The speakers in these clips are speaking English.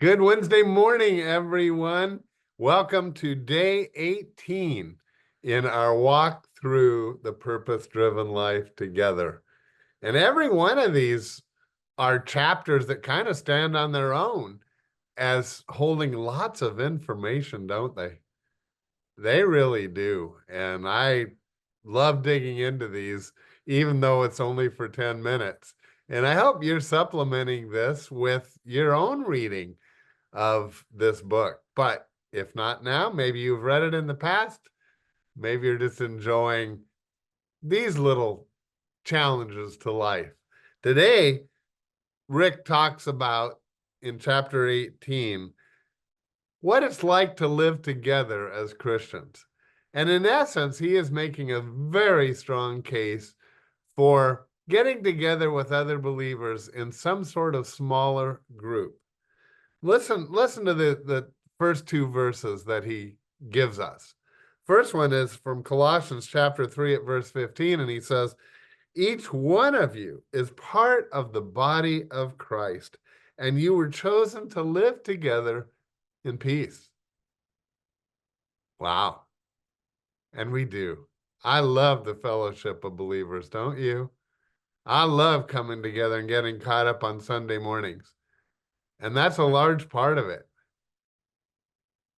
Good Wednesday morning, everyone. Welcome to day 18 in our walk through the purpose-driven life together. And every one of these are chapters that kind of stand on their own as holding lots of information, don't they? They really do. And I love digging into these, even though it's only for 10 minutes. And I hope you're supplementing this with your own reading of this book. But if not now, maybe you've read it in the past. Maybe you're just enjoying these little challenges to life. Today, Rick talks about in chapter 18 what it's like to live together as Christians. And in essence, he is making a very strong case for getting together with other believers in some sort of smaller group. Listen to the first two verses that he gives us. First one is from Colossians chapter 3 at verse 15, and he says, each one of you is part of the body of Christ, and you were chosen to live together in peace. Wow. And we do. I love the fellowship of believers, don't you? I love coming together and getting caught up on Sunday mornings. And that's a large part of it.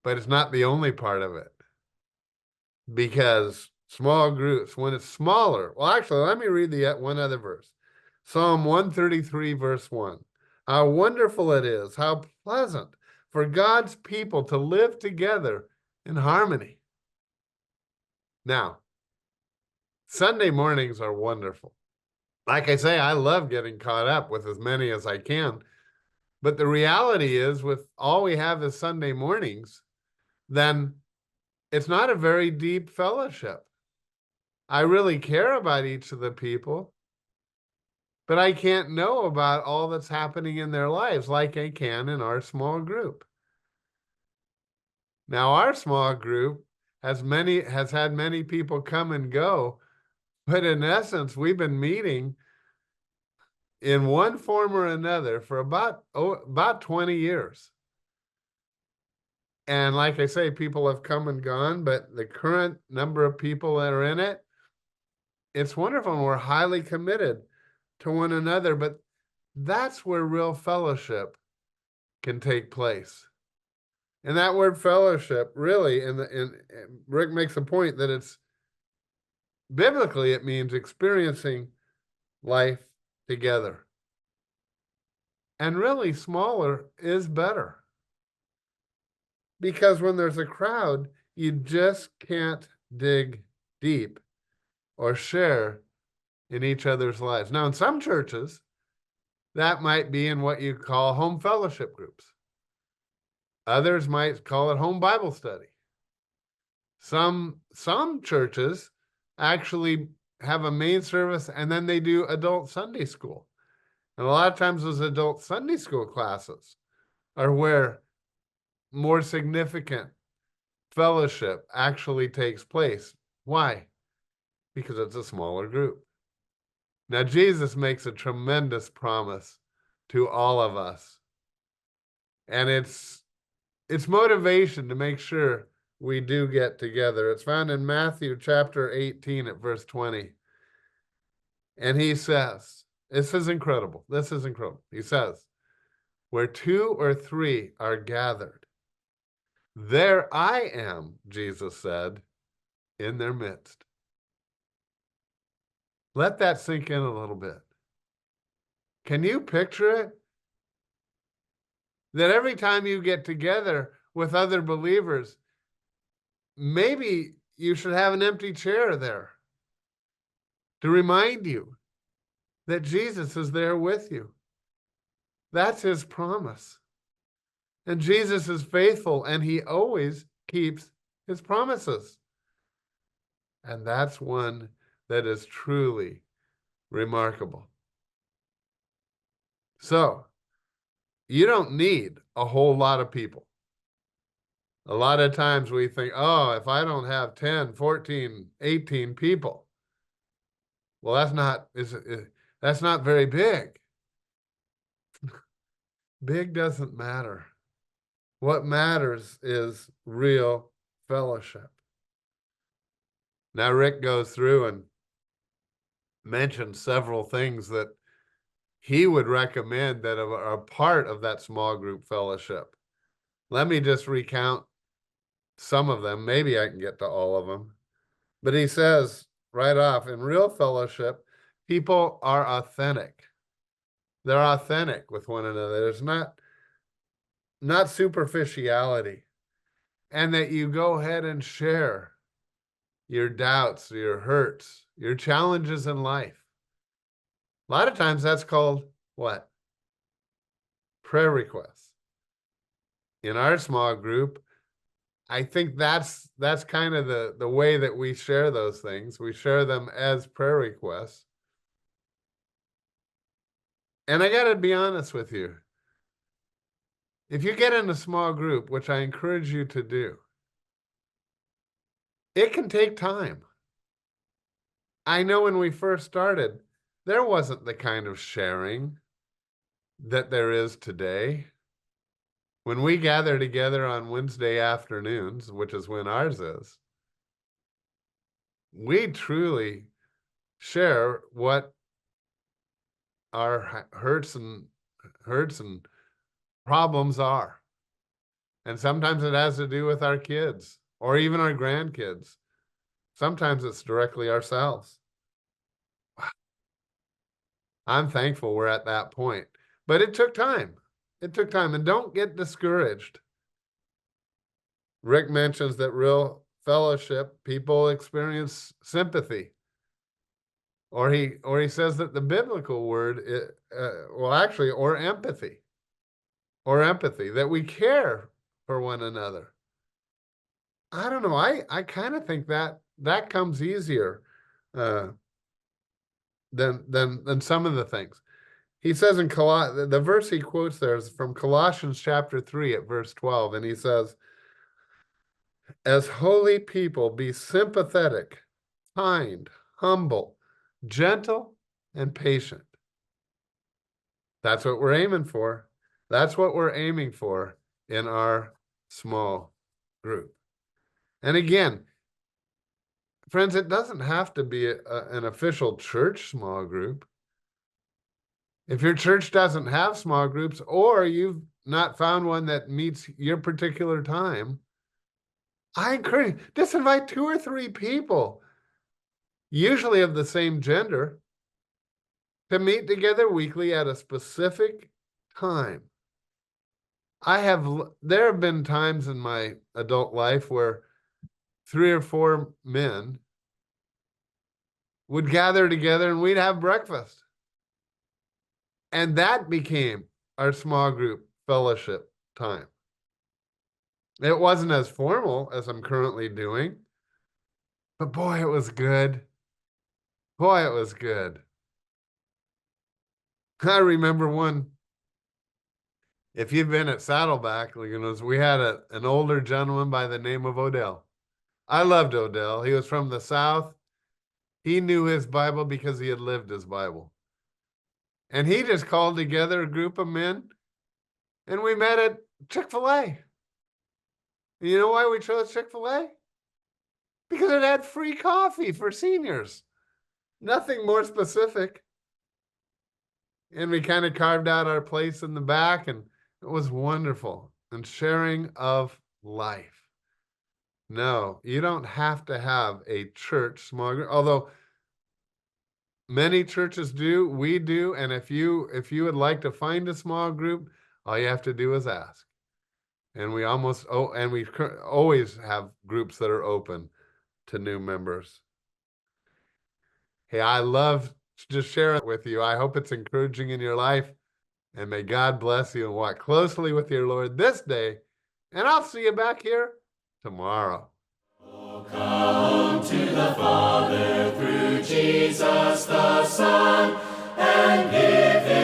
But it's not the only part of it. Because small groups, when it's smaller, well, actually, let me read the one other verse. Psalm 133, verse 1. How wonderful it is, how pleasant for God's people to live together in harmony. Now, Sunday mornings are wonderful. Like I say, I love getting caught up with as many as I can. But the reality is, with all we have is Sunday mornings, then it's not a very deep fellowship. I really care about each of the people, but I can't know about all that's happening in their lives like I can in our small group. Now, our small group has had many people come and go, but in essence, we've been meeting in one form or another for about 20 years. And like I say, people have come and gone, but the current number of people that are in it, it's wonderful, and we're highly committed to one another. But that's where real fellowship can take place. And that word fellowship, really, and Rick makes a point that it's biblically, it means experiencing life together. And really, smaller is better. Because when there's a crowd, you just can't dig deep or share in each other's lives. Now, in some churches, that might be in what you call home fellowship groups. Others might call it home Bible study. Some churches actually have a main service and then they do adult Sunday school. And a lot of times those adult Sunday school classes are where more significant fellowship actually takes place. Why? Because it's a smaller group. Now, Jesus makes a tremendous promise to all of us. And it's motivation to make sure we do get together. It's found in Matthew chapter 18 at verse 20. And he says, this is incredible. This is incredible. He says, where two or three are gathered, there I am, Jesus said, in their midst. Let that sink in a little bit. Can you picture it? That every time you get together with other believers, maybe you should have an empty chair there to remind you that Jesus is there with you. That's his promise. And Jesus is faithful, and he always keeps his promises. And that's one that is truly remarkable. So, you don't need a whole lot of people. A lot of times we think, oh, if I don't have 10, 14, 18 people, well, that's not very big. Big doesn't matter. What matters is real fellowship. Now, Rick goes through and mentions several things that he would recommend that are part of that small group fellowship. Let me just recount some of them. Maybe I can get to all of them. But he says right off, in real fellowship, people are authentic. They're authentic with one another. There's not superficiality. And that you go ahead and share your doubts, your hurts, your challenges in life. A lot of times that's called what? Prayer requests. In our small group, I think that's kind of the way that we share those things. We share them as prayer requests. And I got to be honest with you. If you get in a small group, which I encourage you to do, it can take time. I know when we first started, there wasn't the kind of sharing that there is today. When we gather together on Wednesday afternoons, which is when ours is, we truly share what our hurts and problems are. And sometimes it has to do with our kids or even our grandkids. Sometimes it's directly ourselves. I'm thankful we're at that point. But it took time. It took time. And don't get discouraged. Rick mentions that real fellowship, people experience sympathy. Or he says that the biblical word, or empathy. Or empathy, that we care for one another. I don't know. I kind of think that comes easier than some of the things. He says in the verse he quotes there is from Colossians chapter 3 at verse 12, and he says, as holy people, be sympathetic, kind, humble, gentle, and patient. That's what we're aiming for. That's what we're aiming for in our small group. And again, friends, it doesn't have to be an official church small group. If your church doesn't have small groups, or you've not found one that meets your particular time, I encourage you, just invite 2 or 3 people, usually of the same gender, to meet together weekly at a specific time. There have been times in my adult life where 3 or 4 men would gather together and we'd have breakfast. And that became our small group fellowship time. It wasn't as formal as I'm currently doing, but boy, it was good. Boy, it was good. I remember one, if you've been at Saddleback, we had an older gentleman by the name of Odell. I loved Odell. He was from the South. He knew his Bible because he had lived his Bible. And he just called together a group of men, and we met at Chick-fil-A. You know why we chose Chick-fil-A? Because it had free coffee for seniors. Nothing more specific. And we kind of carved out our place in the back, and it was wonderful. And sharing of life. No, you don't have to have a church small group, although many churches do, we do, and if you would like to find a small group, all you have to do is ask. And we always have groups that are open to new members. Hey, I love just sharing it with you. I hope it's encouraging in your life, and may God bless you and walk closely with your Lord this day. And I'll see you back here tomorrow. Oh, come to the Father through Jesus the Son, and give Him